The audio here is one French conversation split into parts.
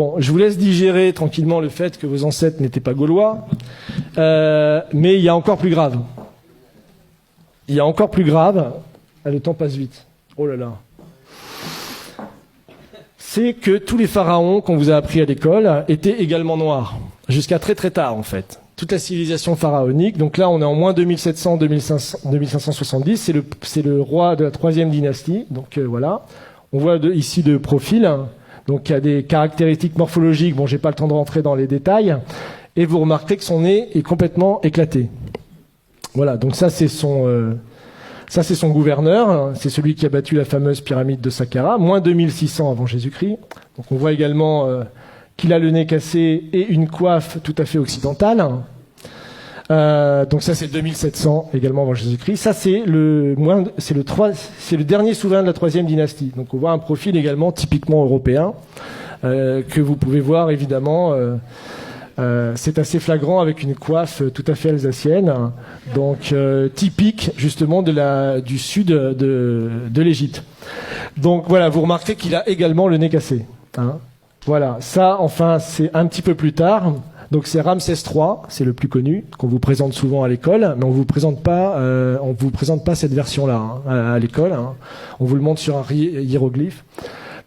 Bon, je vous laisse digérer tranquillement le fait que vos ancêtres n'étaient pas gaulois, mais il y a encore plus grave. Il y a encore plus grave. Ah, le temps passe vite. Oh là là. C'est que tous les pharaons qu'on vous a appris à l'école étaient également noirs, jusqu'à très très tard en fait. Toute la civilisation pharaonique, donc là on est en moins 2570, c'est le roi de la 3e dynastie, donc voilà. On voit ici de profil, donc il y a des caractéristiques morphologiques, bon j'ai pas le temps de rentrer dans les détails, et vous remarquez que son nez est complètement éclaté. Voilà, donc ça c'est son gouverneur, c'est celui qui a battu la fameuse pyramide de Saqqara, moins 2600 avant Jésus-Christ. Donc on voit également qu'il a le nez cassé et une coiffe tout à fait occidentale. Donc ça c'est 2700 également avant Jésus-Christ. Ça c'est le dernier souverain de la 3e dynastie. Donc on voit un profil également typiquement européen que vous pouvez voir évidemment. C'est assez flagrant avec une coiffe tout à fait alsacienne, donc typique justement du sud de l'Égypte. Donc voilà, vous remarquez qu'il a également le nez cassé. Hein. Voilà, ça enfin c'est un petit peu plus tard. Donc c'est Ramsès III, c'est le plus connu, qu'on vous présente souvent à l'école, mais on vous présente pas cette version-là à l'école. Hein. On vous le montre sur un hiéroglyphe.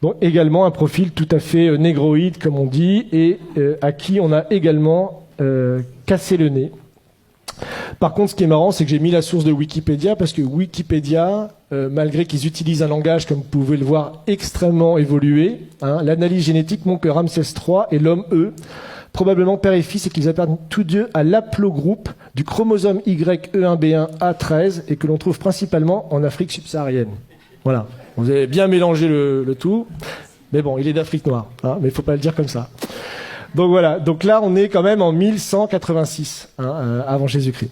Donc également un profil tout à fait négroïde, comme on dit, et à qui on a également cassé le nez. Par contre, ce qui est marrant, c'est que j'ai mis la source de Wikipédia, parce que Wikipédia, malgré qu'ils utilisent un langage, comme vous pouvez le voir, extrêmement évolué, hein, l'analyse génétique montre que Ramsès III et l'homme E, probablement père et fils, et qu'ils appartiennent tous deux à l'aplogroupe du chromosome YE1B1A13, et que l'on trouve principalement en Afrique subsaharienne. Voilà. Vous avez bien mélangé le tout. Mais bon, il est d'Afrique noire. Hein, mais il ne faut pas le dire comme ça. Donc voilà. Donc là, on est quand même en 1186 avant Jésus-Christ.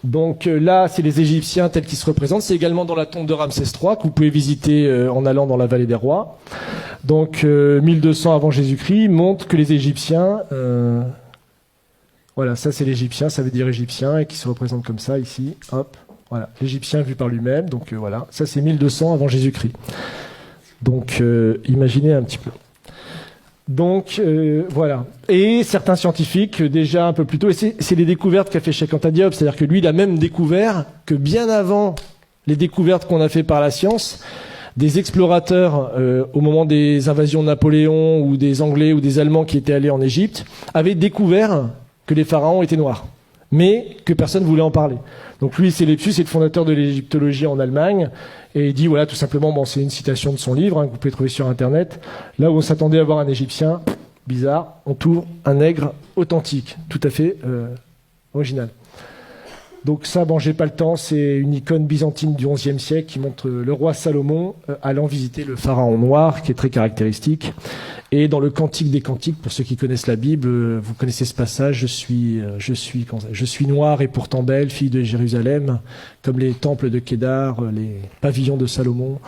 Donc là, c'est les Égyptiens tels qu'ils se représentent. C'est également dans la tombe de Ramsès III que vous pouvez visiter en allant dans la vallée des rois. Donc 1200 avant Jésus-Christ montre que les Égyptiens... voilà, ça c'est l'Égyptien, ça veut dire Égyptien, et qui se représente comme ça ici. Hop. Voilà, l'Égyptien vu par lui-même, donc voilà, ça c'est 1200 avant Jésus-Christ. Donc imaginez un petit peu. Donc voilà. Et certains scientifiques, déjà un peu plus tôt, et c'est les découvertes qu'a fait Cheikh Anta Diop, c'est-à-dire que lui il a même découvert que bien avant les découvertes qu'on a fait par la science, des explorateurs au moment des invasions de Napoléon ou des Anglais ou des Allemands qui étaient allés en Égypte, avaient découvert que les pharaons étaient noirs, mais que personne ne voulait en parler. Donc lui, c'est Lepsius, c'est le fondateur de l'égyptologie en Allemagne, et il dit, voilà, tout simplement, bon, c'est une citation de son livre, que vous pouvez trouver sur Internet, là où on s'attendait à voir un Égyptien, bizarre, on trouve un nègre authentique, tout à fait original. Donc ça, bon, j'ai pas le temps, c'est une icône byzantine du XIe siècle qui montre le roi Salomon allant visiter le pharaon noir, qui est très caractéristique. Et dans le Cantique des Cantiques, pour ceux qui connaissent la Bible, vous connaissez ce passage, je suis noire et pourtant belle, fille de Jérusalem, comme les temples de Kédar, les pavillons de Salomon.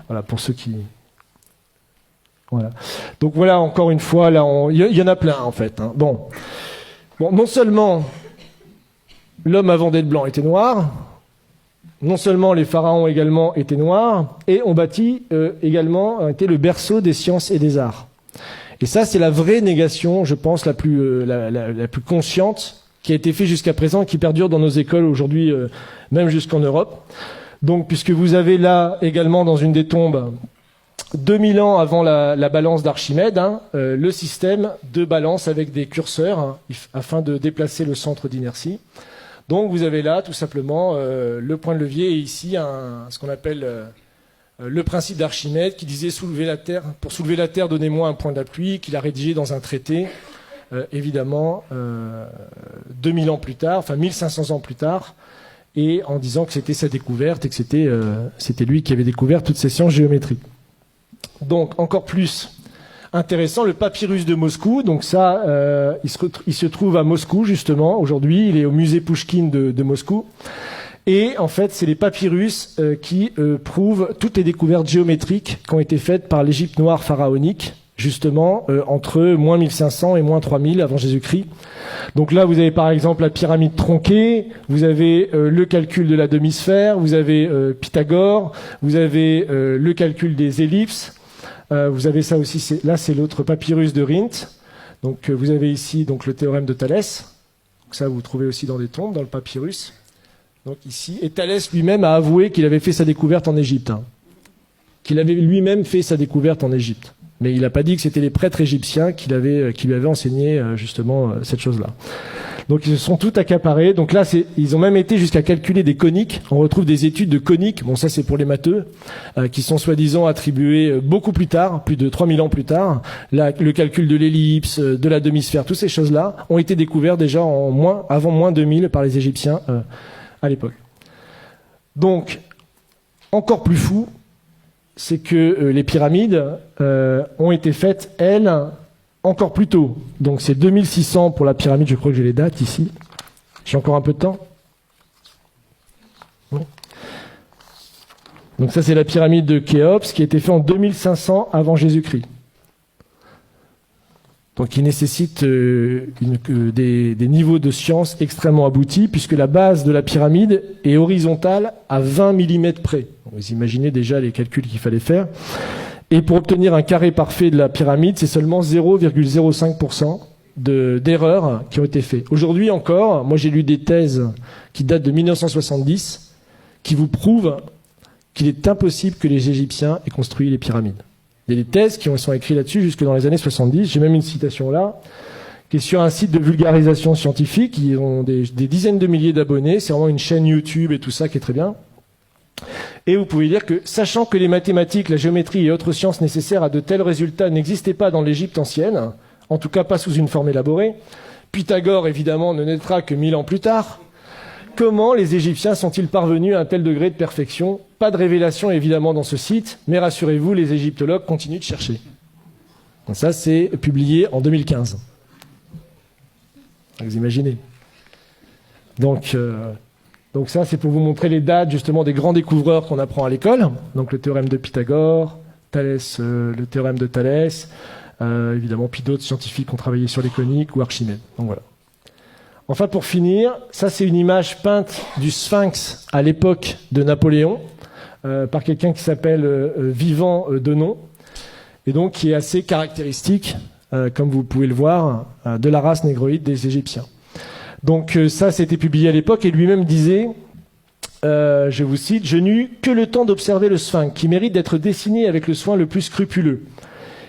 Voilà, pour ceux qui... Voilà. Donc voilà, encore une fois, là, il y en a plein, en fait. Hein. Bon, non seulement l'homme avant d'être blanc était noir, non seulement les pharaons également étaient noirs, et on bâtit également, était le berceau des sciences et des arts. Et ça, c'est la vraie négation, je pense, la plus consciente, qui a été faite jusqu'à présent et qui perdure dans nos écoles aujourd'hui, même jusqu'en Europe. Donc, puisque vous avez là également dans une des tombes, 2000 ans avant la balance d'Archimède, le système de balance avec des curseurs afin de déplacer le centre d'inertie. Donc vous avez là tout simplement le point de levier et ici ce qu'on appelle le principe d'Archimède qui disait pour soulever la Terre, donnez-moi un point d'appui, qu'il a rédigé dans un traité, évidemment, 2000 ans plus tard, enfin 1500 ans plus tard, et en disant que c'était sa découverte et que c'était lui qui avait découvert toutes ces sciences géométriques. Donc encore plus intéressant, le papyrus de Moscou. Donc ça, il se trouve à Moscou justement. Aujourd'hui, il est au musée Pouchkine de Moscou. Et en fait, c'est les papyrus qui prouvent toutes les découvertes géométriques qui ont été faites par l'Égypte noire pharaonique, justement entre moins 1500 et moins 3000 avant Jésus-Christ. Donc là, vous avez par exemple la pyramide tronquée, vous avez le calcul de la demi-sphère, vous avez Pythagore, vous avez le calcul des ellipses. Vous avez ça aussi, là c'est l'autre papyrus de Rhind. Donc vous avez ici donc, le théorème de Thalès. Donc, ça vous trouvez aussi dans des tombes, dans le papyrus. Donc ici, et Thalès lui-même a avoué qu'il avait fait sa découverte en Égypte. Qu'il avait lui-même fait sa découverte en Égypte. Mais il n'a pas dit que c'était les prêtres égyptiens qui lui avaient enseigné justement cette chose-là. Donc ils se sont tout accaparés. Donc là, ils ont même été jusqu'à calculer des coniques. On retrouve des études de coniques. Bon, ça c'est pour les matheux, qui sont soi-disant attribuées beaucoup plus tard, plus de 3000 ans plus tard. Là, le calcul de l'ellipse, de la demi-sphère, toutes ces choses-là ont été découvertes déjà avant moins 2000 par les Égyptiens à l'époque. Donc, encore plus fou, c'est que les pyramides ont été faites, elles, encore plus tôt. Donc c'est 2600 pour la pyramide, je crois que j'ai les dates ici. J'ai encore un peu de temps. Oui. Donc ça c'est la pyramide de Khéops qui a été faite en 2500 avant Jésus-Christ. Donc qui nécessite des niveaux de science extrêmement aboutis puisque la base de la pyramide est horizontale à 20 mm près. Vous imaginez déjà les calculs qu'il fallait faire. Et pour obtenir un carré parfait de la pyramide, c'est seulement 0,05% d'erreurs qui ont été faites. Aujourd'hui encore, moi j'ai lu des thèses qui datent de 1970 qui vous prouvent qu'il est impossible que les Égyptiens aient construit les pyramides. Il y a des thèses qui sont écrites là-dessus jusque dans les années 70. J'ai même une citation là, qui est sur un site de vulgarisation scientifique. Ils ont des dizaines de milliers d'abonnés. C'est vraiment une chaîne YouTube et tout ça qui est très bien. Et vous pouvez lire que, sachant que les mathématiques, la géométrie et autres sciences nécessaires à de tels résultats n'existaient pas dans l'Égypte ancienne, en tout cas pas sous une forme élaborée, Pythagore évidemment ne naîtra que 1000 ans plus tard, comment les Égyptiens sont-ils parvenus à un tel degré de perfection? Pas de révélation évidemment dans ce site, mais rassurez-vous, les égyptologues continuent de chercher. Donc ça c'est publié en 2015. Vous imaginez. Donc ça, c'est pour vous montrer les dates justement des grands découvreurs qu'on apprend à l'école. Donc le théorème de Pythagore, Thalès, le théorème de Thalès, évidemment, puis d'autres scientifiques qui ont travaillé sur les coniques ou Archimède. Donc voilà. Enfin, pour finir, ça c'est une image peinte du Sphinx à l'époque de Napoléon par quelqu'un qui s'appelle Vivant Denon, et donc qui est assez caractéristique, comme vous pouvez le voir, de la race négroïde des Égyptiens. Donc ça, c'était publié à l'époque, et lui-même disait, je vous cite, « Je n'eus que le temps d'observer le Sphinx, qui mérite d'être dessiné avec le soin le plus scrupuleux,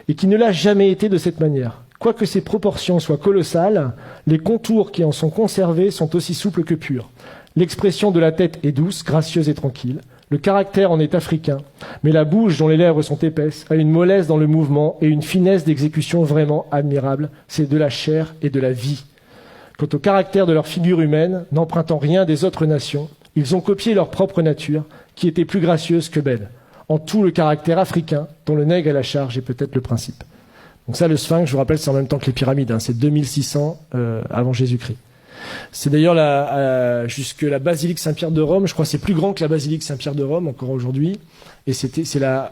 et qui ne l'a jamais été de cette manière. Quoique ses proportions soient colossales, les contours qui en sont conservés sont aussi souples que purs. L'expression de la tête est douce, gracieuse et tranquille. Le caractère en est africain, mais la bouche dont les lèvres sont épaisses a une mollesse dans le mouvement et une finesse d'exécution vraiment admirable. C'est de la chair et de la vie. Quant au caractère de leur figure humaine, n'empruntant rien des autres nations, ils ont copié leur propre nature, qui était plus gracieuse que belle. En tout, le caractère africain, dont le nègre à la charge est peut-être le principe. » Donc ça, le Sphinx, je vous rappelle, c'est en même temps que les pyramides, c'est 2600 avant Jésus-Christ. C'est d'ailleurs jusque la basilique Saint-Pierre de Rome, je crois que c'est plus grand que la basilique Saint-Pierre de Rome encore aujourd'hui, et c'est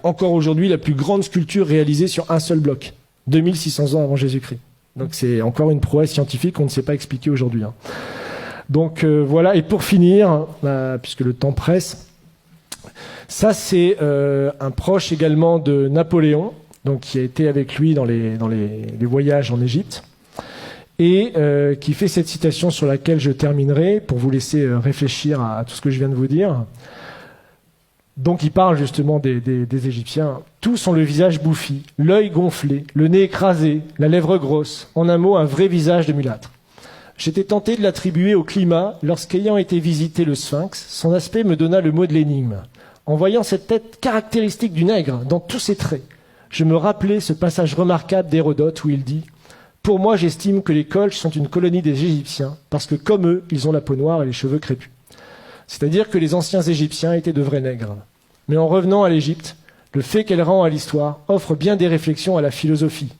encore aujourd'hui la plus grande sculpture réalisée sur un seul bloc, 2600 ans avant Jésus-Christ. Donc c'est encore une prouesse scientifique qu'on ne sait pas expliquer aujourd'hui. Donc voilà, et pour finir, puisque le temps presse, ça c'est un proche également de Napoléon, donc qui a été avec lui dans les voyages en Égypte, et qui fait cette citation sur laquelle je terminerai, pour vous laisser réfléchir à tout ce que je viens de vous dire. Donc il parle justement des Égyptiens. Tous ont le visage bouffi, l'œil gonflé, le nez écrasé, la lèvre grosse, en un mot un vrai visage de mulâtre. J'étais tenté de l'attribuer au climat lorsqu'ayant été visiter le Sphinx, son aspect me donna le mot de l'énigme. En voyant cette tête caractéristique du nègre dans tous ses traits, je me rappelais ce passage remarquable d'Hérodote où il dit « Pour moi, j'estime que les Colches sont une colonie des Égyptiens, parce que comme eux, ils ont la peau noire et les cheveux crépus. » C'est-à-dire que les anciens Égyptiens étaient de vrais nègres. Mais en revenant à l'Égypte, le fait qu'elle rend à l'histoire offre bien des réflexions à la philosophie.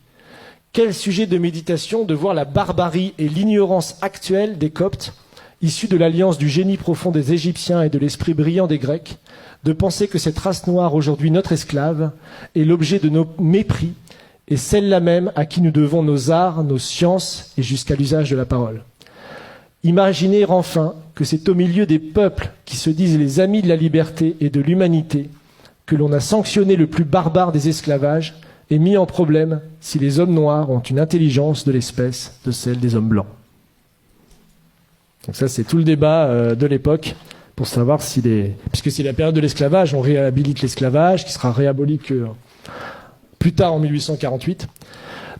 Quel sujet de méditation de voir la barbarie et l'ignorance actuelle des Coptes, issus de l'alliance du génie profond des Égyptiens et de l'esprit brillant des Grecs, de penser que cette race noire, aujourd'hui notre esclave, est l'objet de nos mépris, et celle-là même à qui nous devons nos arts, nos sciences et jusqu'à l'usage de la parole. Imaginez enfin que c'est au milieu des peuples qui se disent les amis de la liberté et de l'humanité que l'on a sanctionné le plus barbare des esclavages, est mis en problème si les hommes noirs ont une intelligence de l'espèce de celle des hommes blancs. Donc ça, c'est tout le débat de l'époque pour savoir si puisque c'est la période de l'esclavage, on réhabilite l'esclavage, qui sera réaboli que plus tard en 1848.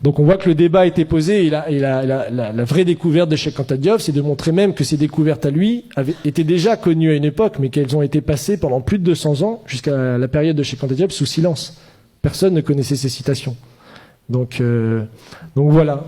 Donc on voit que le débat a été posé, et la vraie découverte de Cheikh Anta Diop, c'est de montrer même que ces découvertes à lui étaient déjà connues à une époque, mais qu'elles ont été passées pendant plus de 200 ans, jusqu'à la période de Cheikh Anta Diop, sous silence. Personne ne connaissait ces citations. Donc voilà.